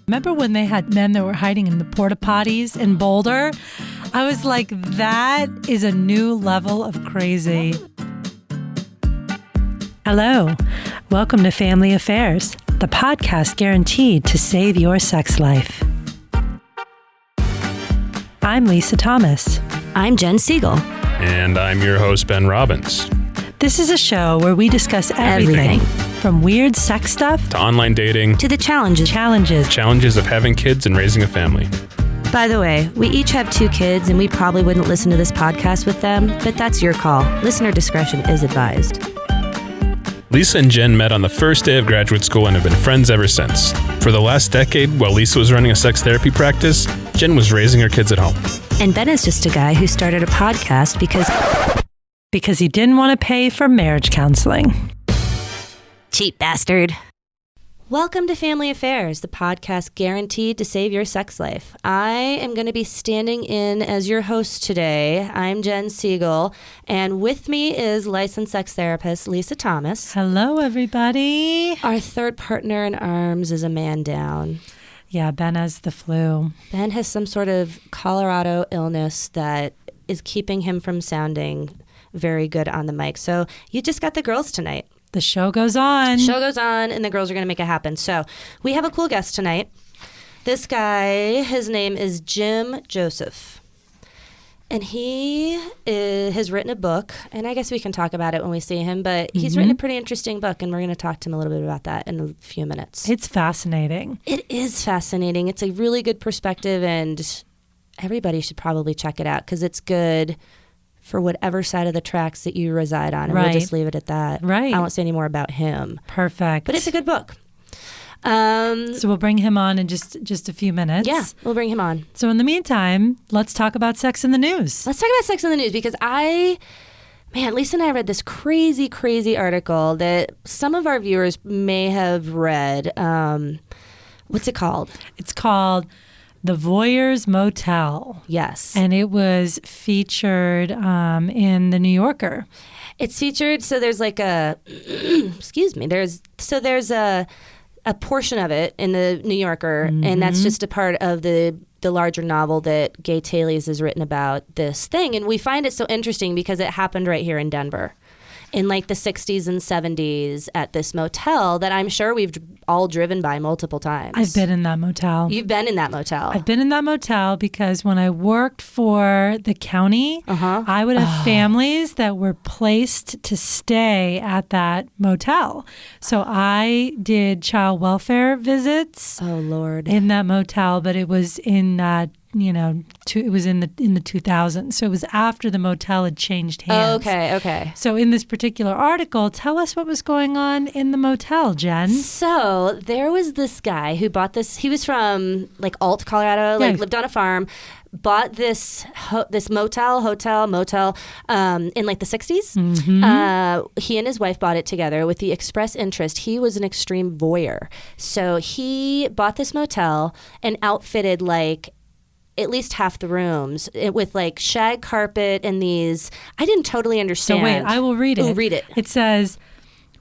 Remember when they had men that were hiding in the porta potties in Boulder? I was like, that is a new level of crazy. Hello. Welcome to Family Affairs, the podcast guaranteed to save your sex life. I'm Lisa Thomas. I'm Jen Siegel. And I'm your host, Ben Robbins. This is a show where we discuss everything. From weird sex stuff To online dating. To the challenges Challenges of having kids and raising a family. By the way, we each have 2 kids and we probably wouldn't listen to this podcast with them, but that's your call. Listener discretion is advised. Lisa and Jen met on the first day of graduate school and have been friends ever since. For the last decade, while Lisa was running a sex therapy practice, Jen was raising her kids at home. And Ben is just a guy who started a podcast because he didn't want to pay for marriage counseling. Cheap bastard. Welcome to Family Affairs, the podcast guaranteed to save your sex life. I am going to be standing in as your host today. I'm Jen Siegel, and with me is licensed sex therapist Lisa Thomas. Hello, everybody. Our third partner in arms is a man down. Yeah, Ben has the flu. Ben has some sort of Colorado illness that is keeping him from sounding very good on the mic. So you just got the girls tonight. The show goes on. Show goes on, and the girls are going to make it happen. So we have a cool guest tonight. This guy, his name is Jim Joseph. And he has written a book, and I guess we can talk about it when we see him, but he's written a pretty interesting book, and we're going to talk to him a little bit about that in a few minutes. It's fascinating. It is fascinating. It's a really good perspective, and everybody should probably check it out because it's good for whatever side of the tracks that you reside on. And Right. We'll just leave it at that. Right. I won't say any more about him. Perfect. But it's a good book. So we'll bring him on in just a few minutes. Yeah, we'll bring him on. So in the meantime, let's talk about sex in the news. Let's talk about sex in the news because Lisa and I read this crazy, crazy article that some of our viewers may have read. What's it called? It's called The Voyeur's Motel. Yes. And it was featured in The New Yorker. It's featured, so there's like a, excuse me, there's a portion of it in the New Yorker, and that's just a part of the larger novel that Gay Talese has written about this thing. And we find it so interesting because it happened right here in Denver in like the 60s and 70s at this motel that I'm sure we've all driven by multiple times. I've been in that motel. You've been in that motel. I've been in that motel because when I worked for the county, I would have families that were placed to stay at that motel. So I did child welfare visits. Oh, Lord. In that motel, but it was in it was in the 2000s. So it was after the motel had changed hands. Okay. So in this particular article, tell us what was going on in the motel, Jen. So there was this guy who bought this. He was from like Alt, Colorado, lived on a farm, bought this motel in like the 60s. He and his wife bought it together with the express interest. He was an extreme voyeur. So he bought this motel and outfitted like at least half the rooms with like shag carpet and these. I didn't totally understand. So wait, I will read it. Oh, read it. It says,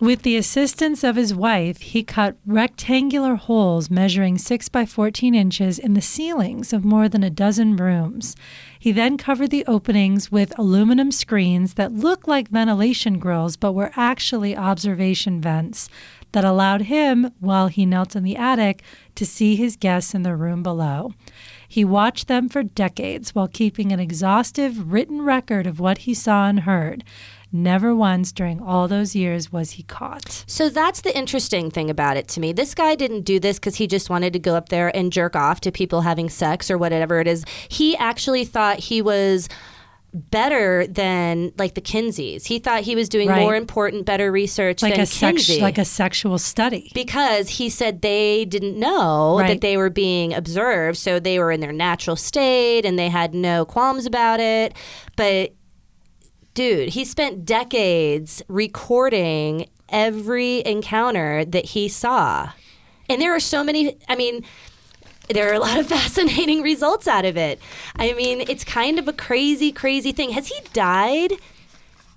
with the assistance of his wife, he cut rectangular holes measuring 6 by 14 inches in the ceilings of more than a dozen rooms. He then covered the openings with aluminum screens that looked like ventilation grills but were actually observation vents that allowed him, while he knelt in the attic, to see his guests in the room below. He watched them for decades while keeping an exhaustive written record of what he saw and heard. Never once during all those years was he caught. So that's the interesting thing about it to me. This guy didn't do this because he just wanted to go up there and jerk off to people having sex or whatever it is. He actually thought he was better than like the Kinseys. He thought he was doing more important, better research like than Kinsey. Like a sexual study. Because he said they didn't know that they were being observed, so they were in their natural state and they had no qualms about it. But dude, he spent decades recording every encounter that he saw. And there are so many, there are a lot of fascinating results out of it. It's kind of a crazy, crazy thing. Has he died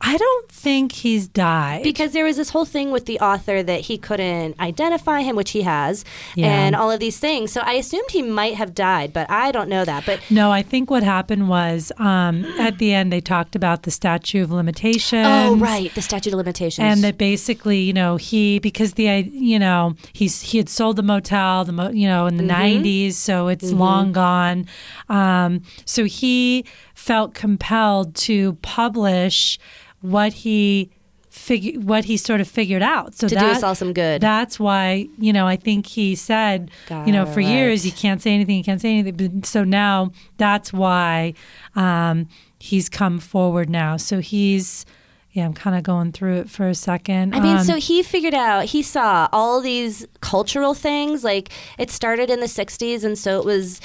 I don't think he's died. Because there was this whole thing with the author that he couldn't identify him, which he has, Yeah. and all of these things. So I assumed he might have died, but I don't know that. But no, I think what happened was at the end they talked about the statute of limitations. Oh, right, the statute of limitations. And that basically, he had sold the motel, in the 90s, so it's long gone. So he felt compelled to publish what he sort of figured out. So to do us all some good. That's why, I think he said, for years, you can't say anything. But so now that's why he's come forward now. So he's... Yeah, I'm kind of going through it for a second. I mean, so he figured out, he saw all these cultural things. Like, it started in the 60s, and so it was,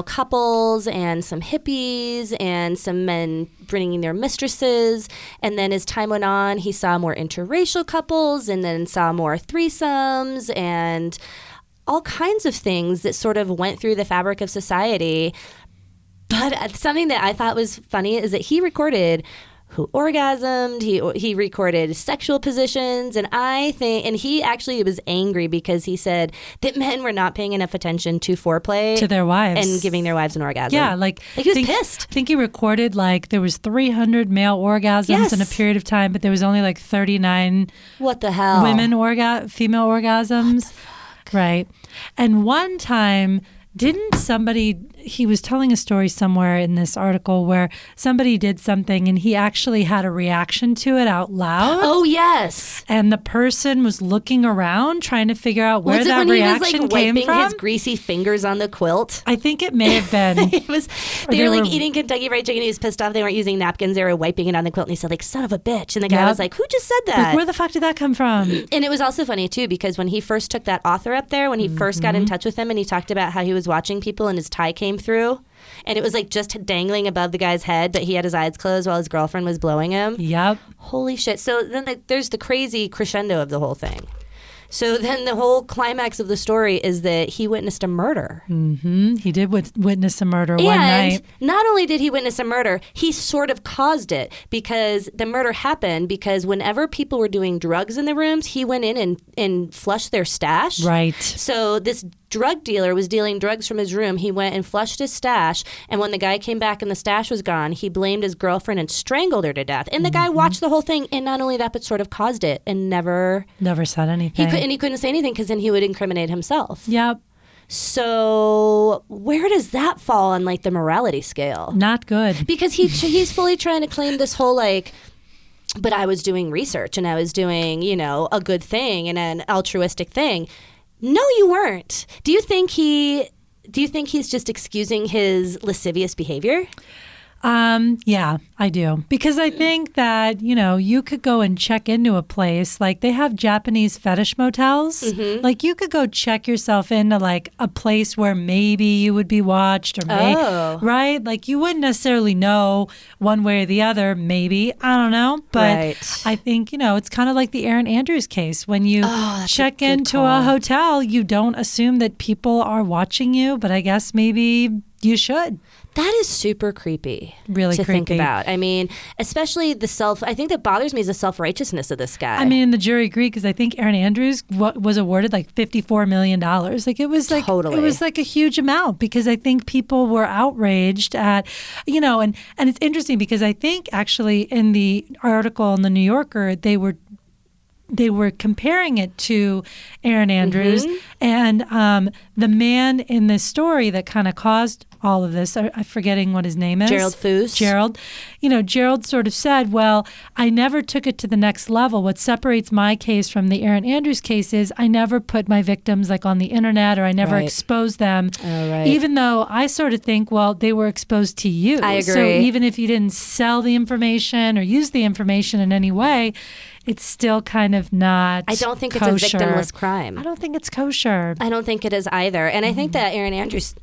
couples and some hippies and some men bringing their mistresses. And then as time went on, he saw more interracial couples and then saw more threesomes and all kinds of things that sort of went through the fabric of society. But something that I thought was funny is that he recorded who orgasmed, he recorded sexual positions, and he actually was angry because he said that men were not paying enough attention to foreplay to their wives and giving their wives an orgasm. Yeah, like he was pissed. I think he recorded there was 300 male orgasms in a period of time, but there was only 39 what the hell female orgasms, right? And one time, he was telling a story somewhere in this article where somebody did something and he actually had a reaction to it out loud. Oh, yes. And the person was looking around trying to figure out where that reaction came from. Wiping his greasy fingers on the quilt? I think it may have been. They were eating Kentucky Fried Chicken. He was pissed off. They weren't using napkins. They were wiping it on the quilt. And he said, son of a bitch. And the guy was like, who just said that? Where the fuck did that come from? And it was also funny, too, because when he first took that author up there, when he first got in touch with him and he talked about how he was watching people and his tie came through, and it was just dangling above the guy's head, but he had his eyes closed while his girlfriend was blowing him. Yep. Holy shit. So then there's the crazy crescendo of the whole thing. So then the whole climax of the story is that he witnessed a murder. Mm-hmm. He did witness a murder one night. And not only did he witness a murder, he sort of caused it because the murder happened because whenever people were doing drugs in the rooms, he went in and flushed their stash. Right. So this drug dealer was dealing drugs from his room. He went and flushed his stash, and when the guy came back and the stash was gone, he blamed his girlfriend and strangled her to death. And the guy watched the whole thing, and not only that, but sort of caused it and never said anything. He couldn't say anything because then he would incriminate himself. Yep. So where does that fall on the morality scale? Not good. Because he's fully trying to claim this whole but I was doing research and I was doing, a good thing and an altruistic thing. No, you weren't. Do you think he's just excusing his lascivious behavior? Yeah, I do. Because I think that, you could go and check into a place. They have Japanese fetish motels. Mm-hmm. You could go check yourself into a place where maybe you would be watched or right? You wouldn't necessarily know one way or the other, maybe. I don't know. But I think, it's kind of like the Erin Andrews case. When you check into a hotel, you don't assume that people are watching you, but I guess maybe you should. That is super creepy. Really to creepy. Think about. I mean, especially I think that bothers me is the self-righteousness of this guy. I mean, the jury agreed because I think Erin Andrews was awarded $54 million. It was totally. It was a huge amount because I think people were outraged at, and it's interesting because I think actually in the article in the New Yorker, they were comparing it to Erin Andrews and the man in this story that kind of caused all of this. I'm forgetting what his name is. Gerald Foos. Gerald. Gerald sort of said, well, I never took it to the next level. What separates my case from the Erin Andrews case is I never put my victims on the internet or I never exposed them. Oh, right. Even though I sort of think, well, they were exposed to you. I agree. So even if you didn't sell the information or use the information in any way, it's still kind of not I don't think kosher. it's a victimless crime. I don't think it's kosher. I don't think it is either. And I think that Erin Andrews,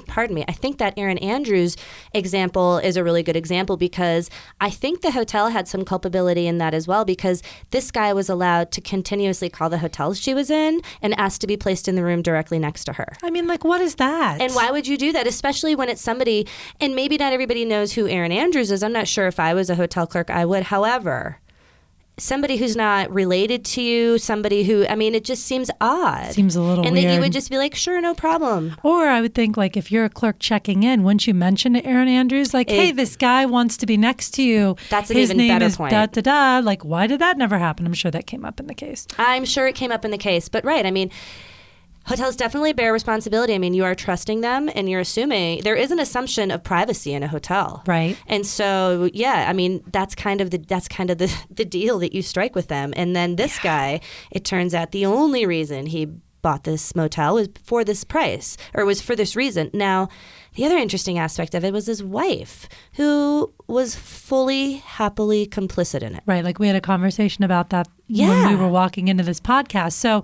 pardon me, I think that Erin Andrews example is a really good example because I think the hotel had some culpability in that as well because this guy was allowed to continuously call the hotel she was in and asked to be placed in the room directly next to her. I mean, like, what is that? And why would you do that, especially when it's somebody, and maybe not everybody knows who Erin Andrews is. I'm not sure if I was a hotel clerk, I would. However, somebody who's not related to you, somebody who, I mean, it just seems odd. Seems a little and weird. And that you would just be like, sure, no problem. Or I would think, like, if you're a clerk checking in, wouldn't you mention to Erin Andrews, like, hey, this guy wants to be next to you. That's an His even name better is point. Da-da-da. Like, why did that never happen? I'm sure that came up in the case. I'm sure it came up in the case. But right, I mean, hotels definitely bear responsibility. I mean, you are trusting them and you're assuming there is an assumption of privacy in a hotel. Right. And so, yeah, I mean, that's kind of the deal that you strike with them. And then this guy, it turns out the only reason he bought this motel was for this price or was for this reason. Now, the other interesting aspect of it was his wife, who was fully, happily complicit in it. Right. Like we had a conversation about that when we were walking into this podcast. So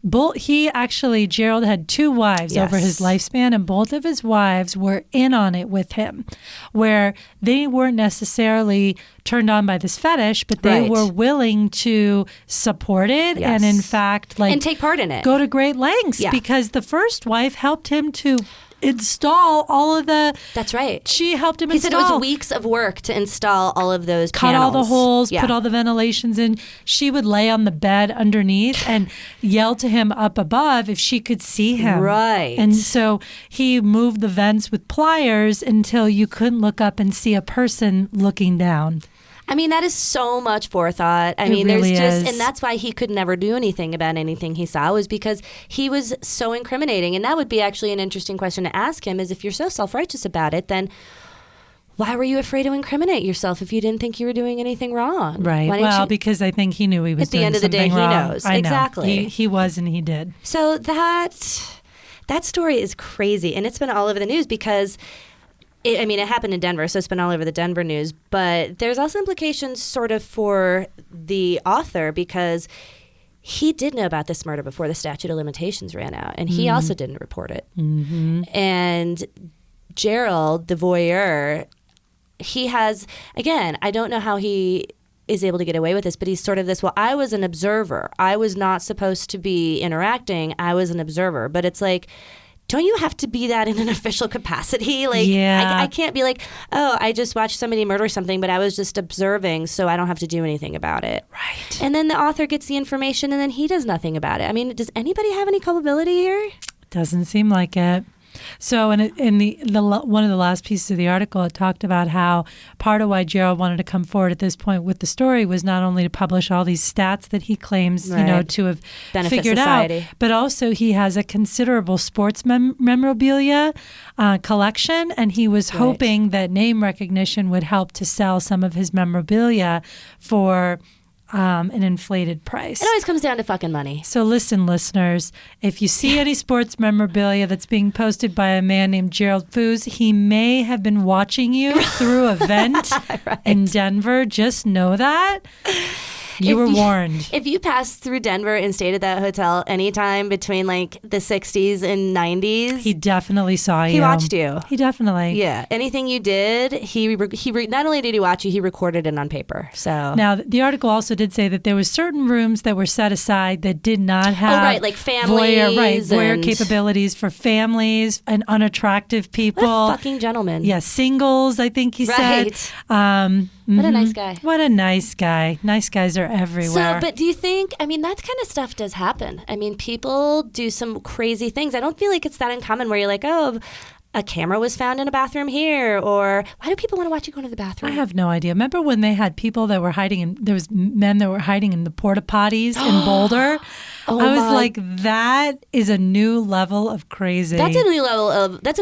Gerald had 2 wives over his lifespan, and both of his wives were in on it with him, where they weren't necessarily turned on by this fetish, but they were willing to support it and in fact, like, and take part in it. Go to great lengths because the first wife helped him to install all of the... That's right. She helped him install. He said it was weeks of work to install all of those Cut panels. all the holes, put all the ventilations in. She would lay on the bed underneath and yell to him up above if she could see him. Right. And so he moved the vents with pliers until you couldn't look up and see a person looking down. I mean, that is so much forethought. I mean, really there's just, is. and that's why he could never do anything about anything he saw, was because he was so incriminating. And that would be actually an interesting question to ask him, is if you're so self-righteous about it, then why were you afraid to incriminate yourself if you didn't think you were doing anything wrong? Right. Well, because I think he knew he was doing something wrong. At the end of the day, he knows. I know. Exactly. He was and he did. So that story is crazy. And it's been all over the news because... it happened in Denver, so it's been all over the Denver news. But there's also implications sort of for the author because he did know about this murder before the statute of limitations ran out, and he also didn't report it. Mm-hmm. And Gerald, the voyeur, he has, again, I don't know how he is able to get away with this, but he's sort of this, well, I was an observer. I was not supposed to be interacting. I was an observer. But it's like... don't you have to be that in an official capacity? Like, I can't be like, oh, I just watched somebody murder something, but I was just observing, so I don't have to do anything about it. Right. And then the author gets the information, and then he does nothing about it. I mean, does anybody have any culpability here? Doesn't seem like it. So in the one of the last pieces of the article, it talked about how part of why Gerald wanted to come forward at this point with the story was not only to publish all these stats that he claims, to have figured society out, but also he has a considerable sports memorabilia collection, and he was hoping that name recognition would help to sell some of his memorabilia for an inflated price. It always comes down to fucking money. So listen, listeners, if you see any sports memorabilia that's being posted by a man named Gerald Foos, he may have been watching you through a vent in Denver. Just know that. You were warned. If you passed through Denver and stayed at that hotel anytime between like the 60s and 90s, he definitely saw you. He watched you. He definitely. Yeah. Anything you did, he not only did he watch you, he recorded it on paper. So now the article also did say that there was certain rooms that were set aside that did not have like families, voyeur capabilities for families and unattractive people. What a fucking gentleman. Yeah, singles. I think he said. What a nice guy. What a nice guy. Nice guys are everywhere. So, but do you think, I mean, that kind of stuff does happen. I mean, people do some crazy things. I don't feel like it's that uncommon where you're like, oh, a camera was found in a bathroom here, or why do people want to watch you go to the bathroom? I have no idea. Remember when they had people that were hiding there was men that were hiding in the porta potties in Boulder? I was like, that is a new level of crazy. That's a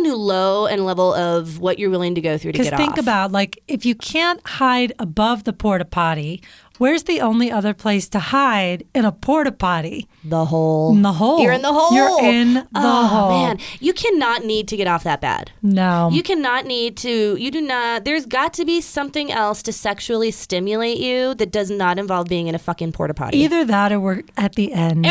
new low and level of what you're willing to go through to get off. Because think about, like, if you can't hide above the porta potty Where's the only other place to hide in a porta potty? The hole. In the hole. You're in the hole. You're in the hole. Man, you cannot need to get off that bad. No. You cannot need to, you do not, there's got to be something else to sexually stimulate you that does not involve being in a fucking porta potty. Either that or we're at the end.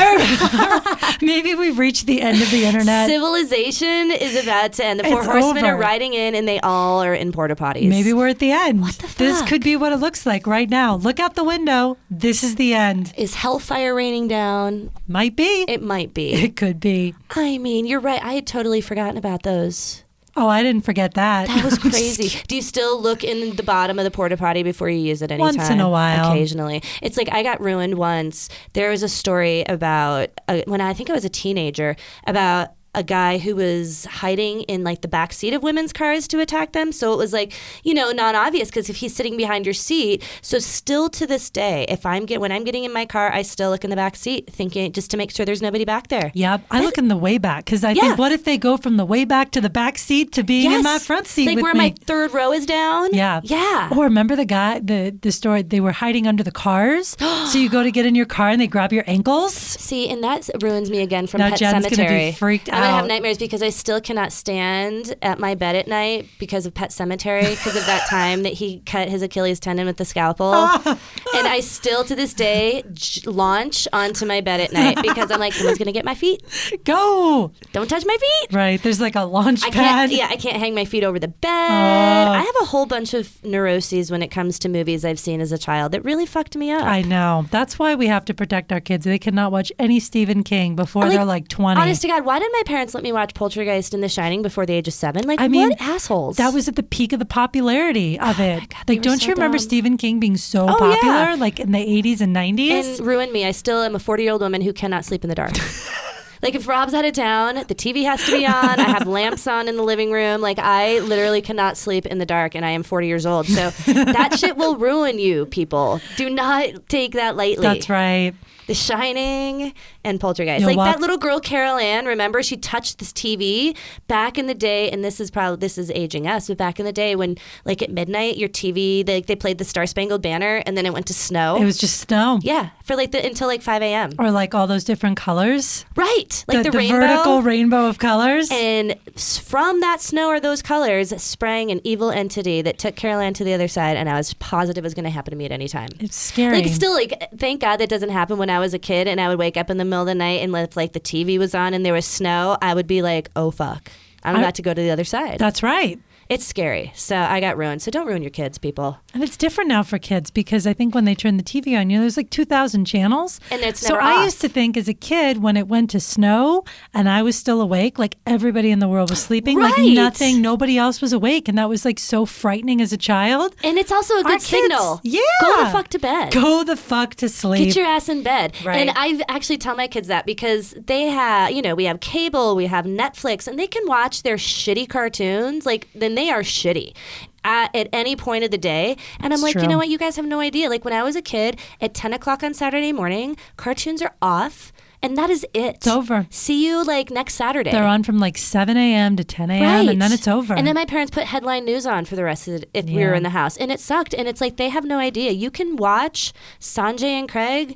Maybe we've reached the end of the internet. Civilization is about to end. The four horsemen are riding in and they all are in porta potties. Maybe we're at the end. What the fuck? This could be what it looks like right now. Look out the window. This is the end. Is hellfire raining down? Might be. It might be. It could be. I mean, you're right. I had totally forgotten about those. Oh, I didn't forget that. That was crazy. Do you still look in the bottom of the porta potty before you use it anytime? Once in a while. Occasionally. It's like I got ruined once. There was a story about, when I think I was a teenager, about a guy who was hiding in like the back seat of women's cars to attack them. So it was like, not obvious because if he's sitting behind your seat. So still to this day, when I'm getting in my car, I still look in the back seat thinking just to make sure there's nobody back there. Yep. I look in the way back because I think, what if they go from the way back to the back seat to being in my front seat like with where me? my third row is down? Yeah. Yeah. Or remember the guy, the story, they were hiding under the cars. So you go to get in your car and they grab your ankles. See, and that ruins me again from Now Pet Jen's Sematary. going to be freaked out. I'm going to have nightmares because I still cannot stand at my bed at night because of Pet Sematary, because of that time that he cut his Achilles tendon with the scalpel. And I still, to this day, launch onto my bed at night because I'm like, someone's going to get my feet. Go! Don't touch my feet. Right. There's like a launch pad. I can't hang my feet over the bed. I have a whole bunch of neuroses when it comes to movies I've seen as a child that really fucked me up. I know. That's why we have to protect our kids. They cannot watch any Stephen King before they're like 20. Honest to God, why did my parents let me watch Poltergeist and The Shining before the age of 7? Like, I mean, what assholes? That was at the peak of the popularity of it. God, like, don't you remember Stephen King being so popular, like in the 80s and 90s? And ruined me. I still am a 40-year-old woman who cannot sleep in the dark. Like, if Rob's out of town, the TV has to be on. I have lamps on in the living room. Like, I literally cannot sleep in the dark, and I am 40 years old. So that shit will ruin you, people. Do not take that lightly. That's right. The Shining and Poltergeist. That little girl, Carol Ann, remember she touched this TV back in the day, and this is aging us, but back in the day when, like, at midnight, your TV, they played the Star Spangled Banner, and then it went to snow. It was just snow. Yeah, for until like 5 a.m. Or like all those different colors. Right. Like the rainbow. Vertical rainbow of colors. And from that snow or those colors sprang an evil entity that took Carol Ann to the other side, and I was positive it was going to happen to me at any time. It's scary. Thank God that doesn't happen when I was a kid and I would wake up in the middle of the night and if like the TV was on and there was snow, I would be like, oh fuck, I'm about to go to the other side. That's right. It's scary. So I got ruined. So don't ruin your kids, people. And it's different now for kids because I think when they turn the TV on, there's like 2,000 channels. And it's never off. I used to think as a kid when it went to snow and I was still awake, like everybody in the world was sleeping, right. like nothing, nobody else was awake. And that was like so frightening as a child. And it's also a good signal. Yeah. Go the fuck to bed. Go the fuck to sleep. Get your ass in bed. Right. And I actually tell my kids that because they have, we have cable, we have Netflix, and they can watch their shitty cartoons. Like, then they are shitty. At any point of the day. And I'm like, true. You know what? You guys have no idea. Like when I was a kid at 10 o'clock on Saturday morning, cartoons are off. And that is it. It's over. See you like next Saturday. They're on from like 7 a.m. to 10 a.m. Right. And then it's over. And then my parents put headline news on for the rest of if we were in the house. And it sucked. And it's like they have no idea. You can watch Sanjay and Craig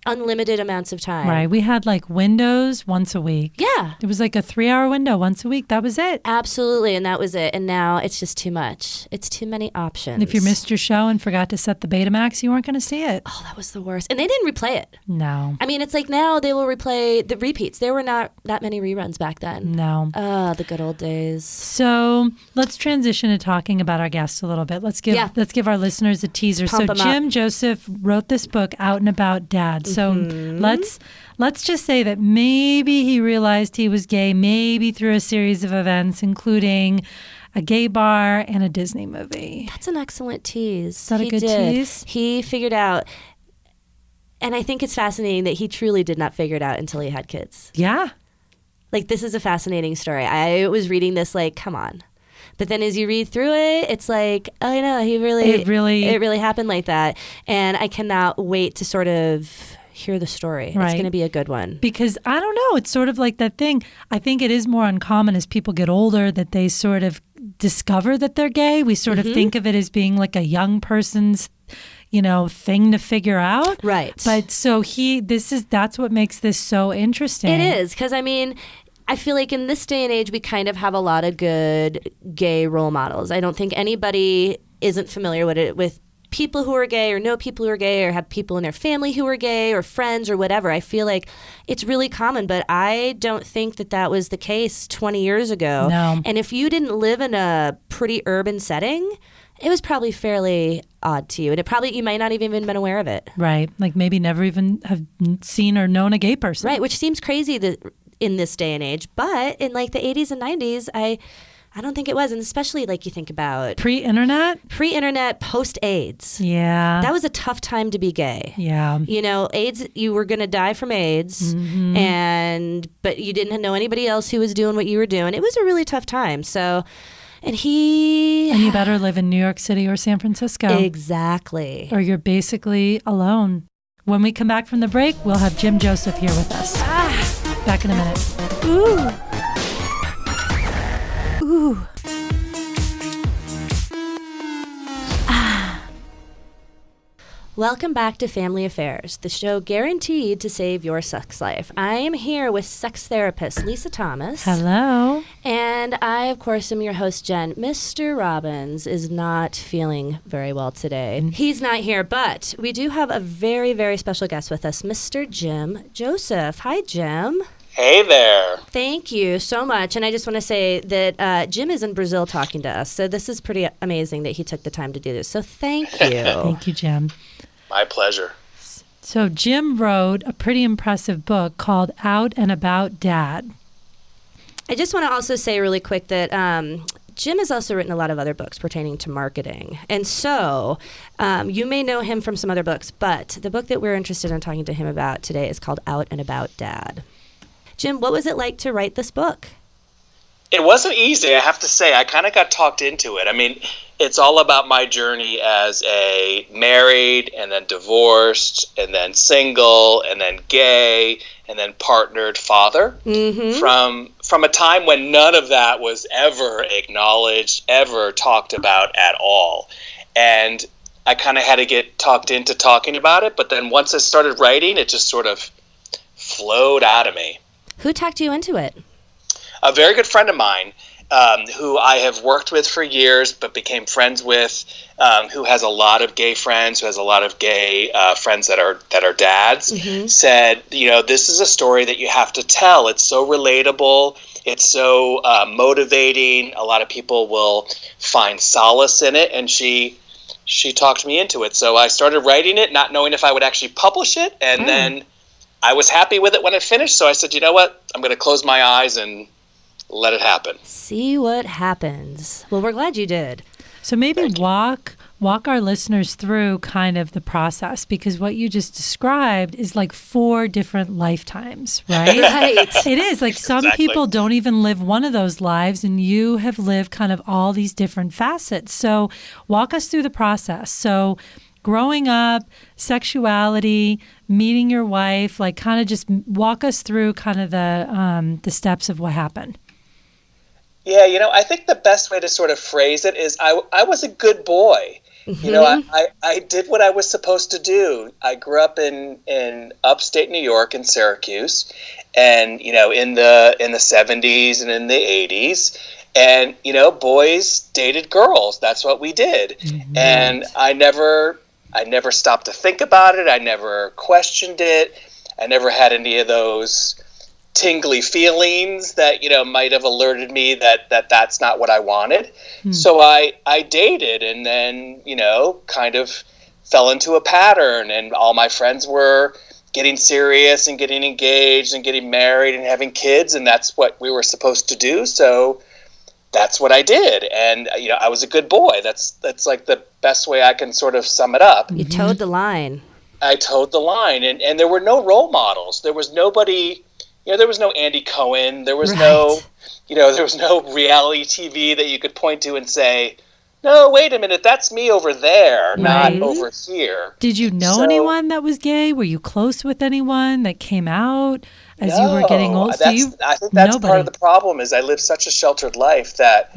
unlimited amounts of time. Right. We had like windows once a week. Yeah. It was like a 3-hour window once a week. That was it. Absolutely. And that was it. And now it's just too much. It's too many options. And if you missed your show and forgot to set the Betamax, you weren't going to see it. Oh, that was the worst. And they didn't replay it. No. I mean, it's like now they will replay the repeats. There were not that many reruns back then. No. The good old days. So let's transition to talking about our guests a little bit. Let's give our listeners a teaser. Pump 'em Jim up. Joseph wrote this book, Out and About Dad. So let's just say that maybe he realized he was gay, maybe through a series of events, including a gay bar and a Disney movie. That's an excellent tease. Is that a good tease? He figured out, and I think it's fascinating that he truly did not figure it out until he had kids. Yeah. Like, this is a fascinating story. I was reading this like, come on. But then as you read through it, it's like, oh, no, it really happened like that. And I cannot wait to sort of hear the story. Right. It's going to be a good one. Because I don't know, it's sort of like that thing. I think it is more uncommon as people get older that they sort of discover that they're gay. We sort of think of it as being like a young person's, thing to figure out. Right. But so that's what makes this so interesting. It is, because I feel like in this day and age, we kind of have a lot of good gay role models. I don't think anybody isn't familiar with people who are gay or know people who are gay or have people in their family who are gay or friends or whatever. I feel like it's really common, but I don't think that was the case 20 years ago. No. And if you didn't live in a pretty urban setting, it was probably fairly odd to you. And you might not even been aware of it. Right. Like maybe never even have seen or known a gay person. Right, which seems crazy in this day and age. But in like the 80s and 90s, I don't think it was. And especially like you think about pre-internet, post-AIDS. Yeah. That was a tough time to be gay. Yeah. AIDS, you were going to die from AIDS, but you didn't know anybody else who was doing what you were doing. It was a really tough time. So, and you better live in New York City or San Francisco. Exactly. Or you're basically alone. When we come back from the break, we'll have Jim Joseph here with us. Back in a minute. Ooh. Ooh. Welcome back to Family Affairs, the show guaranteed to save your sex life. I am here with sex therapist Lisa Thomas. Hello. And I, of course, am your host, Jen. Mr. Robbins is not feeling very well today. He's not here, but we do have a very, very special guest with us, Mr. Jim Joseph. Hi, Jim. Hey there. Thank you so much. And I just want to say that Jim is in Brazil talking to us. So this is pretty amazing that he took the time to do this. So thank you. Thank you, Jim. My pleasure. So Jim wrote a pretty impressive book called Out and About Dad. I just want to also say really quick that Jim has also written a lot of other books pertaining to marketing. And so you may know him from some other books, but the book that we're interested in talking to him about today is called Out and About Dad. Jim, what was it like to write this book? It wasn't easy, I have to say. I kind of got talked into it. I mean, it's all about my journey as a married and then divorced and then single and then gay and then partnered father from a time when none of that was ever acknowledged, ever talked about at all. And I kind of had to get talked into talking about it. But then once I started writing, it just sort of flowed out of me. Who talked you into it? A very good friend of mine who I have worked with for years but became friends with, who has a lot of gay friends, who has a lot of gay friends that are dads, said, this is a story that you have to tell. It's so relatable. It's so motivating. A lot of people will find solace in it. And she talked me into it. So I started writing it, not knowing if I would actually publish it. And then I was happy with it when it finished. So I said, you know what? I'm going to close my eyes and let it happen. See what happens. Well, we're glad you did. So maybe walk our listeners through kind of the process, because what you just described is like 4 different lifetimes, right? Right. It is. Like some people don't even live one of those lives, and you have lived kind of all these different facets. So walk us through the process. So growing up, sexuality, meeting your wife, like kind of just walk us through kind of the steps of what happened. Yeah, I think the best way to sort of phrase it is I was a good boy. I did what I was supposed to do. I grew up in upstate New York in Syracuse, and in the 70s and in the 80s, and boys dated girls. That's what we did. And I never stopped to think about it. I never questioned it. I never had any of those tingly feelings that might have alerted me that that's not what I wanted. So I dated, and then kind of fell into a pattern, and all my friends were getting serious and getting engaged and getting married and having kids, and that's what we were supposed to do. So that's what I did, and I was a good boy. That's like the best way I can sort of sum it up. You towed the line. I towed the line, and there were no role models. There was nobody. There was no Andy Cohen. There was no reality TV that you could point to and say, no, wait a minute, that's me over there, not over here. Did you know anyone that was gay? Were you close with anyone that came out as you were getting old? I think that's part of the problem is I lived such a sheltered life that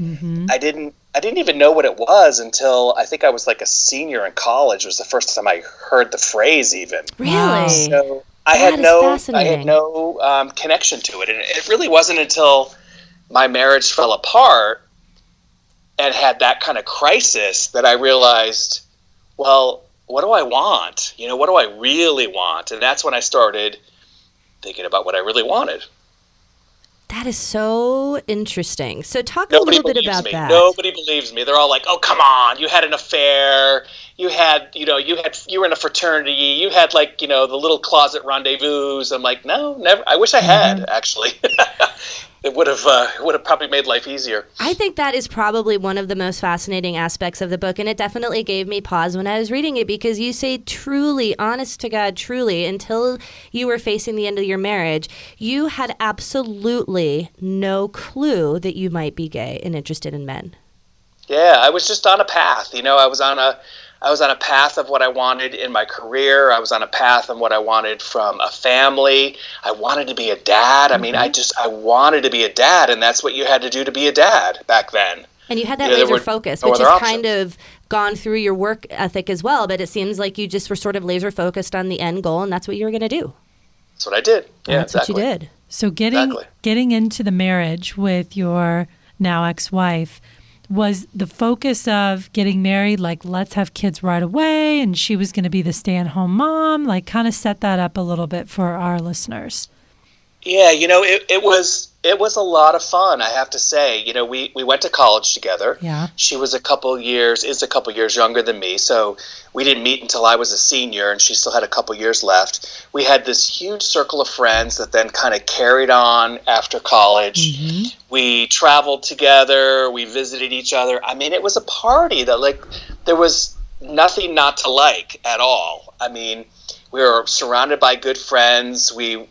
I didn't I didn't even know what it was until I think I was like a senior in college. It was the first time I heard the phrase even. Really? So I had no connection to it. And it really wasn't until my marriage fell apart and had that kind of crisis that I realized, well, what do I want? What do I really want? And that's when I started thinking about what I really wanted. That is so interesting. So talk a little bit about that. Nobody believes me. They're all like, "Oh, come on! You had an affair. You were in a fraternity. You had the little closet rendezvous." I'm like, "No, never. I wish I had actually." It would have probably made life easier. I think that is probably one of the most fascinating aspects of the book, and it definitely gave me pause when I was reading it, because you say truly, honest to God, truly, until you were facing the end of your marriage, you had absolutely no clue that you might be gay and interested in men. Yeah, I was just on a path. I was on a path of what I wanted in my career. I was on a path of what I wanted from a family. I wanted to be a dad. I mean, I wanted to be a dad, and that's what you had to do to be a dad back then. And you had that laser focus, which has kind of gone through your work ethic as well, but it seems like you just were sort of laser focused on the end goal, and that's what you were going to do. That's what I did. Yeah, that's exactly. what you did. So getting into the marriage with your now ex-wife, was the focus of getting married, like, let's have kids right away, and she was going to be the stay-at-home mom? Like, kind of set that up a little bit for our listeners. Yeah, it was a lot of fun, I have to say. We went to college together. Yeah. She was a couple years younger than me, so we didn't meet until I was a senior, and she still had a couple years left. We had this huge circle of friends that then kind of carried on after college. Mm-hmm. We traveled together. We visited each other. I mean, it was a party that, there was nothing not to like at all. I mean, we were surrounded by good friends. We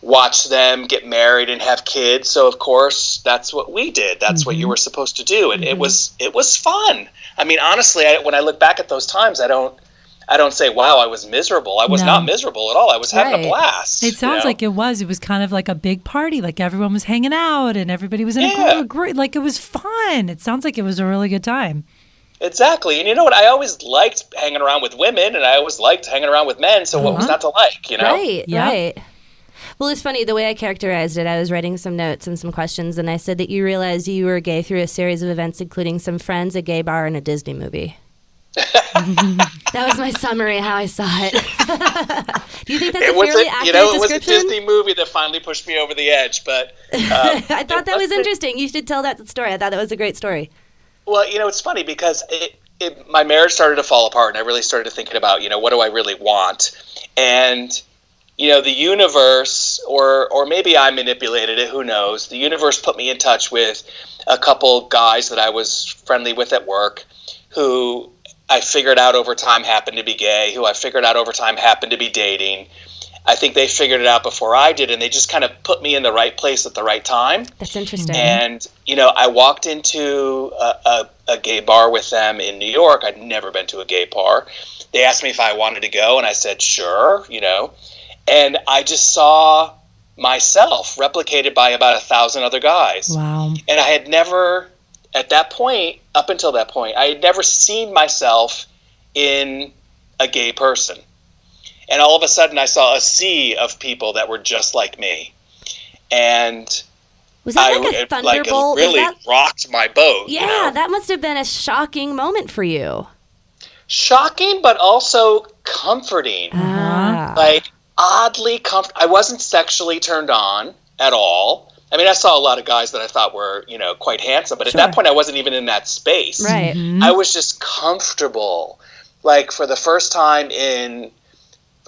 watched them get married and have kids. So of course, that's what we did. That's what you were supposed to do. And it was fun. I mean, honestly, when I look back at those times, I don't say, wow, I was miserable. I was not miserable at all. I was having a blast. It sounds like it was. It was kind of like a big party. Like everyone was hanging out and everybody was in a group. Like it was fun. It sounds like it was a really good time. Exactly. And you know what? I always liked hanging around with women, and I always liked hanging around with men. So what was not to like, Right, right. Well, it's funny, the way I characterized it, I was writing some notes and some questions, and I said that you realized you were gay through a series of events, including some friends, a gay bar, and a Disney movie. That was my summary of how I saw it. Do you think that's a fairly accurate description? It was a Disney movie that finally pushed me over the edge, but... I thought that was interesting. You should tell that story. I thought that was a great story. Well, it's funny because my marriage started to fall apart, and I really started thinking about, what do I really want? And, the universe, or maybe I manipulated it, who knows? The universe put me in touch with a couple guys that I was friendly with at work, who I figured out over time happened to be gay, who I figured out over time happened to be dating. I think they figured it out before I did, and they just kind of put me in the right place at the right time. That's interesting. And, I walked into a gay bar with them in New York. I'd never been to a gay bar. They asked me if I wanted to go, and I said, sure, And I just saw myself replicated by about 1,000 other guys. Wow. And I had never, up until that point, I had never seen myself in a gay person. And all of a sudden, I saw a sea of people that were just like me. And was that like a thunderbolt? It really rocked my boat. Yeah, that must have been a shocking moment for you. Shocking, but also comforting. Oddly comfortable. I wasn't sexually turned on at all. I mean, I saw a lot of guys that I thought were, quite handsome, but at that point, I wasn't even in that space. Right. Mm-hmm. I was just comfortable. For the first time in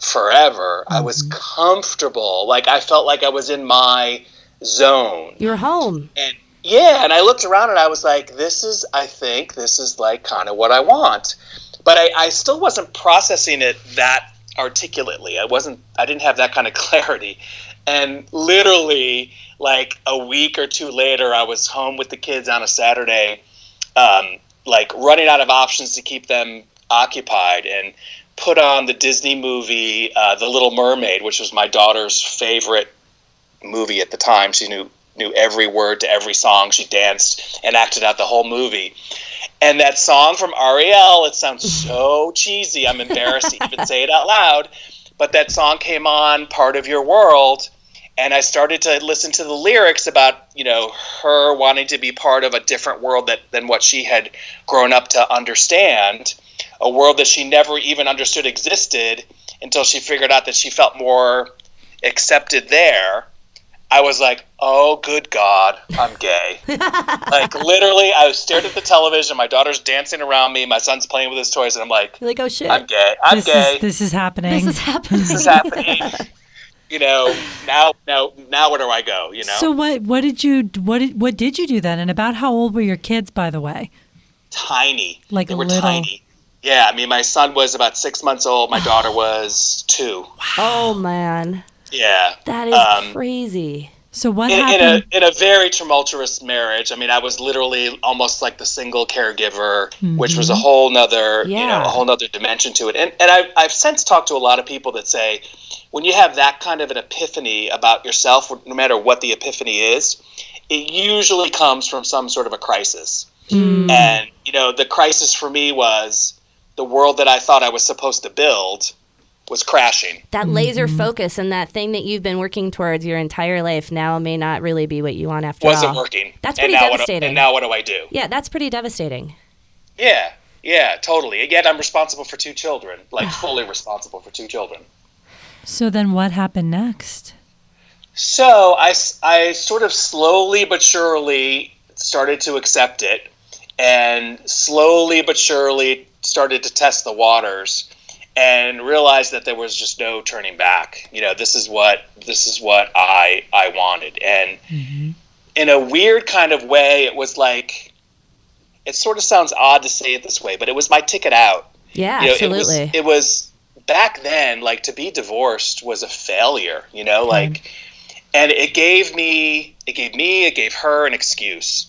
forever, I was comfortable. I felt like I was in my zone. You were home. And and I looked around and I was like, I think this is kind of what I want. But I still wasn't processing it that articulately. I didn't have that kind of clarity. And literally a week or two later, I was home with the kids on a Saturday, running out of options to keep them occupied, and put on the Disney movie, The Little Mermaid, which was my daughter's favorite movie at the time. She knew knew every word to every song. She danced and acted out the whole movie. And that song from Ariel, it sounds so cheesy. I'm embarrassed to even say it out loud. But that song came on, Part of Your World, and I started to listen to the lyrics about, her wanting to be part of a different world than what she had grown up to understand, a world that she never even understood existed until she figured out that she felt more accepted there. I was like, oh, good God, I'm gay. Like, literally, I stared at the television. My daughter's dancing around me. My son's playing with his toys. And I'm like, you're like, oh, shit. I'm gay. I'm gay. This is happening. This is happening. This is happening. Now where do I go, So what did you do then? And about how old were your kids, by the way? Tiny. Like they a were little. tiny. Yeah, I mean, my son was about 6 months old. My daughter was 2. Wow. Oh, man. Yeah. That is crazy. So what happened? In a very tumultuous marriage. I mean, I was literally almost like the single caregiver, which was a whole nother, dimension to it. And I've since talked to a lot of people that say, when you have that kind of an epiphany about yourself, no matter what the epiphany is, it usually comes from some sort of a crisis. And, the crisis for me was the world that I thought I was supposed to build was crashing. That laser focus and that thing that you've been working towards your entire life now may not really be what you want after all. Wasn't working. That's pretty devastating. And now what do I do? Yeah, that's pretty devastating. Yeah, totally. And yet I'm responsible for 2 children, like fully responsible for 2 children. So then what happened next? So I sort of slowly but surely started to accept it, and slowly but surely started to test the waters and realized that there was just no turning back. This is what I wanted. And in a weird kind of way, it was like, it sort of sounds odd to say it this way, but it was my ticket out. Yeah, absolutely. It was back then, like, to be divorced was a failure, and it gave her an excuse.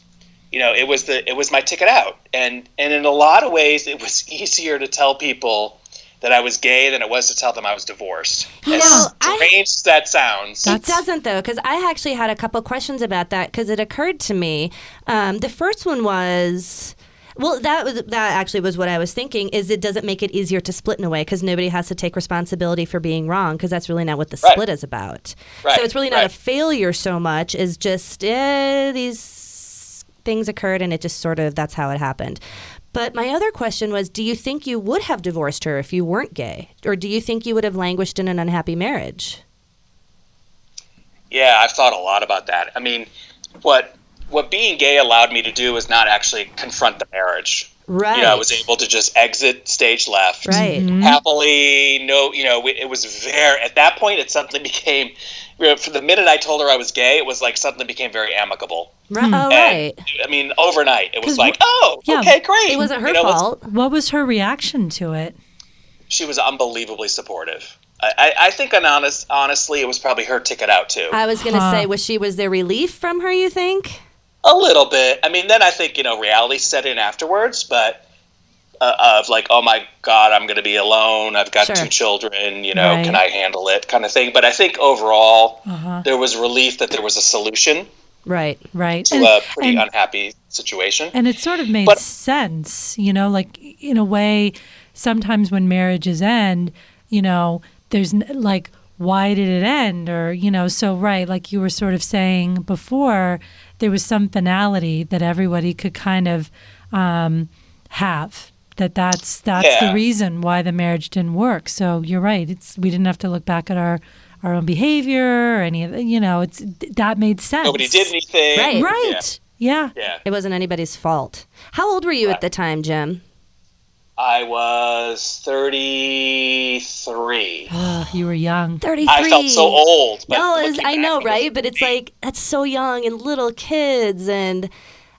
It was my ticket out. And in a lot of ways, it was easier to tell people that I was gay than it was to tell them I was divorced. As strange as that sounds. It doesn't, though, because I actually had a couple questions about that, because it occurred to me. The first one was, well, that actually was what I was thinking, is it doesn't make it easier to split in a way, because nobody has to take responsibility for being wrong, because that's really not what the split is about. Right. So it's really not a failure so much as just these things occurred and it just sort of, that's how it happened. But my other question was, do you think you would have divorced her if you weren't gay? Or do you think you would have languished in an unhappy marriage? Yeah, I've thought a lot about that. I mean, what being gay allowed me to do was not actually confront the marriage. Right. I was able to just exit stage left. Right. Happily. It was very, at that point, it suddenly became, for the minute I told her I was gay, it was like suddenly became very amicable. Right. Oh, right. I mean, overnight, it was like, yeah, okay, great. It wasn't her fault. What was her reaction to it? She was unbelievably supportive. I think, honestly, it was probably her ticket out, too. I was going to say, was there relief from her, you think? A little bit. I mean, then I think, reality set in afterwards, but of like, oh my God, I'm going to be alone. I've got 2 children, right. Can I handle it kind of thing. But I think overall, there was relief that there was a solution. Right. To a pretty unhappy situation. And it sort of made sense, like in a way, sometimes when marriages end, there's like, why did it end? Or, so right, like you were sort of saying before, there was some finality that everybody could kind of have. That's the reason why the marriage didn't work. So you're right. We didn't have to look back at our own behavior or any of it. That made sense. Nobody did anything. Right. Yeah. It wasn't anybody's fault. How old were you at the time, Jim? I was 33. Oh, you were young. 33. I felt so old. But I know, right? But it's like, that's so young and little kids, and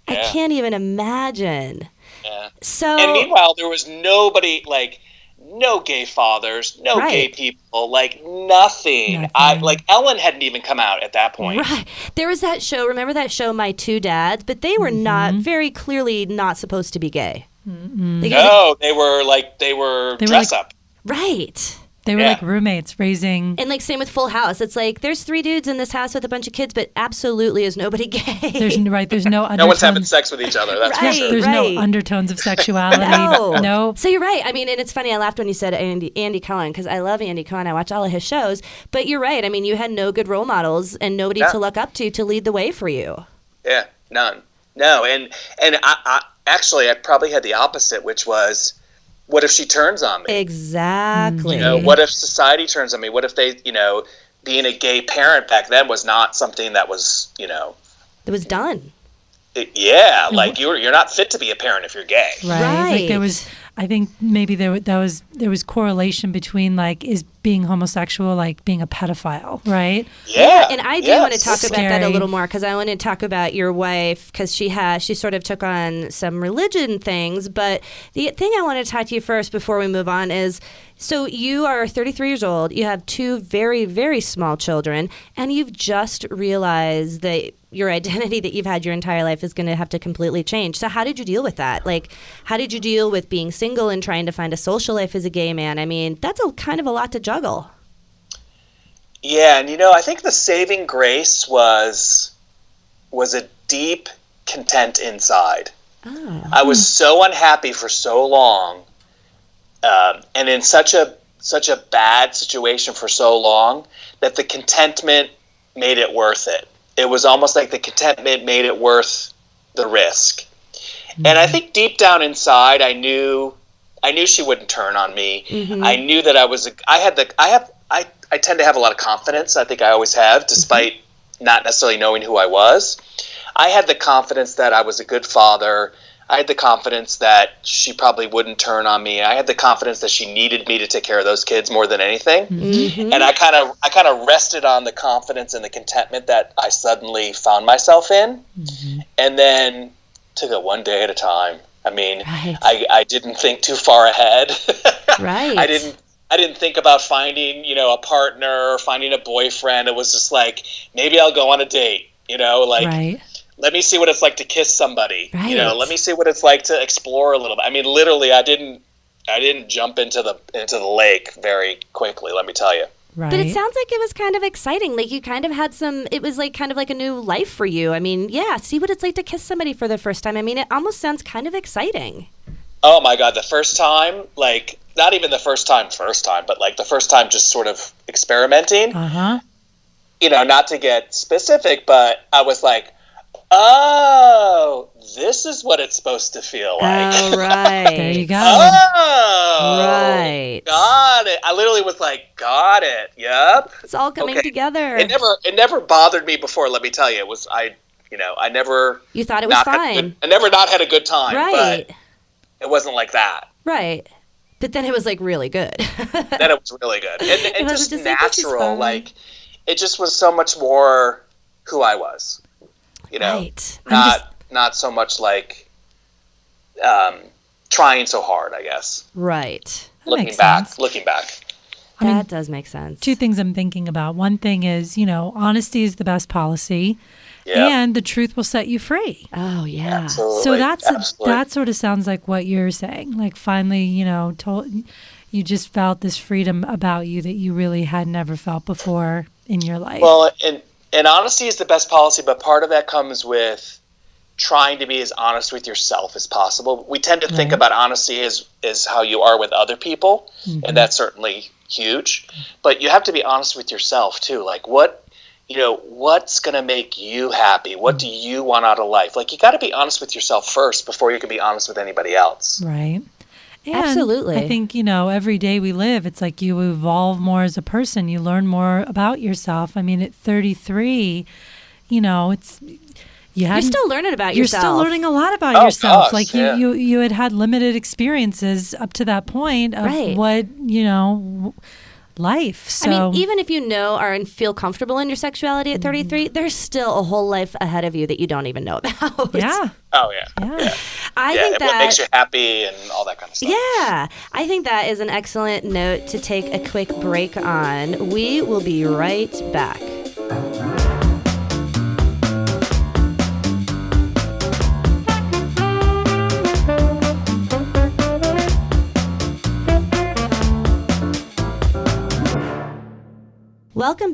I can't even imagine. Yeah. So, and meanwhile, there was nobody, like, no gay fathers, no gay people, like nothing. Ellen hadn't even come out at that point. Right. There was that show, remember that show, My Two Dads? But they were not, very clearly not supposed to be gay. No, they were dress up. Right. They were like roommates raising. And like same with Full House. It's like there's 3 dudes in this house with a bunch of kids, but absolutely is nobody gay. There's no undertones. No one's having sex with each other. That's right, for sure. There's no undertones of sexuality. No. So you're right. I mean, and it's funny. I laughed when you said Andy Cohen because I love Andy Cohen. I watch all of his shows. But you're right. I mean, you had no good role models and nobody to look up to lead the way for you. Yeah, none. No, and I actually probably had the opposite, which was, what if she turns on me? Exactly. You know, what if society turns on me? What if they, you know, being a gay parent back then was not something that was, you know, it was done. Like you're not fit to be a parent if you're gay. Right. Like there was, I think maybe there was correlation between like, is being homosexual like being a pedophile, right? Yeah. And I do want to talk about that a little more because I want to talk about your wife because she sort of took on some religion things. But the thing I want to talk to you first before we move on is, so you are 33 years old, you have 2 very, very small children, and you've just realized that your identity that you've had your entire life is going to have to completely change. So how did you deal with that? Like, how did you deal with being single and trying to find a social life as a gay man? I mean, that's kind of a lot to juggle. Yeah, and you know, I think the saving grace was a deep content inside. Oh. I was so unhappy for so long, and in such a bad situation for so long, that the contentment made it worth it. It was almost like the contentment made it worth the risk. Mm-hmm. And I think deep down inside, I knew she wouldn't turn on me. Mm-hmm. I knew that I tend to have a lot of confidence. I think I always have, despite not necessarily knowing who I was. I had the confidence that I was a good father. I had the confidence that she probably wouldn't turn on me. I had the confidence that she needed me to take care of those kids more than anything. Mm-hmm. And I kind of rested on the confidence and the contentment that I suddenly found myself in. Mm-hmm. And then took it one day at a time. I mean, I didn't think too far ahead. Right. I didn't think about finding, you know, a partner or finding a boyfriend. It was just like, maybe I'll go on a date, you know, like let me see what it's like to kiss somebody. Right. You know, let me see what it's like to explore a little bit. I mean, literally, I didn't jump into the lake very quickly, let me tell you. Right. But it sounds like it was kind of exciting. Like you kind of had it was like kind of like a new life for you. I mean, yeah, see what it's like to kiss somebody for the first time. I mean, it almost sounds kind of exciting. Oh my God, the first time, like not even the first time, but like the first time just sort of experimenting. Uh-huh. You know, not to get specific, but I was like, oh, this is what it's supposed to feel like. Oh, right. There you go. Oh, right. Got it. I literally was like, got it. Yep. It's all coming together. It never bothered me before, let me tell you. It was, I never. You thought it was fine. I never not had a good time. Right. But it wasn't like that. Right. But then it was like really good. Then it was really good. And just natural. Like, it just was so much more who I was. You know, not so much like trying so hard, I guess. Right. Looking back. That does make sense. 2 things I'm thinking about. One thing is, you know, honesty is the best policy. Yep. And the truth will set you free. Oh, yeah. Absolutely. So that sort of sounds like what you're saying. Like finally, you know, you just felt this freedom about you that you really had never felt before in your life. Well, and honesty is the best policy, but part of that comes with trying to be as honest with yourself as possible. We tend to think about honesty as how you are with other people, and that's certainly huge. But you have to be honest with yourself too. Like what's going to make you happy? What do you want out of life? Like you got to be honest with yourself first before you can be honest with anybody else. Right. And absolutely. I think, you know, every day we live, it's like you evolve more as a person. You learn more about yourself. I mean, at 33, you know, you're still learning about yourself. You're still learning a lot about yourself. Gosh, like you had limited experiences up to that point of what, you know, life. So, I mean, even if you know and feel comfortable in your sexuality at 33, there's still a whole life ahead of you that you don't even know about. Yeah. Oh, yeah. I think that what makes you happy and all that kind of stuff. Yeah. I think that is an excellent note to take a quick break on. We will be right back.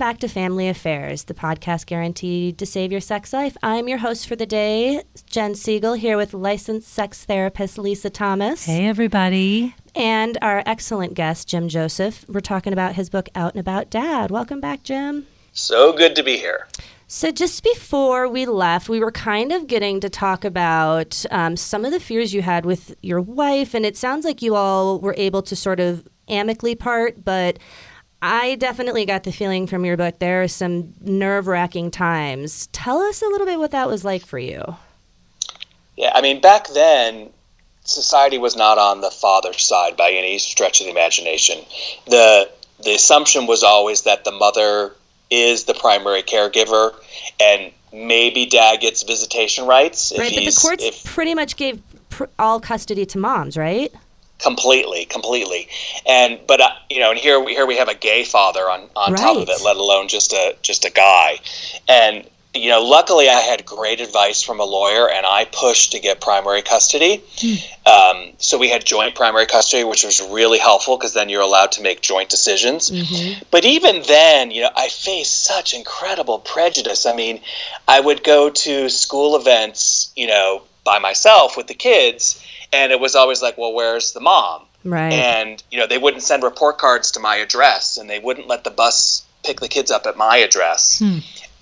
back to Family Affairs, the podcast guaranteed to save your sex life. I'm your host for the day, Jen Siegel, here with licensed sex therapist Lisa Thomas. Hey, everybody. And our excellent guest, Jim Joseph. We're talking about his book, Out and About Dad. Welcome back, Jim. So good to be here. So just before we left, we were kind of getting to talk about some of the fears you had with your wife, and it sounds like you all were able to sort of amicably part, but I definitely got the feeling from your book there are some nerve-wracking times. Tell us a little bit what that was like for you. Yeah, I mean, back then, society was not on the father's side by any stretch of the imagination. The assumption was always that the mother is the primary caregiver, and maybe dad gets visitation rights. Right, but the courts pretty much gave all custody to moms, right? Completely. But and here we have a gay father on right. top of it, let alone just a guy. And luckily I had great advice from a lawyer, and I pushed to get primary custody. So we had joint primary custody, which was really helpful because then you're allowed to make joint decisions. Mm-hmm. But even then, I faced such incredible prejudice. I mean, I would go to school events, by myself with the kids, and it was always like, well, where's the mom? Right. And, they wouldn't send report cards to my address, and they wouldn't let the bus pick the kids up at my address.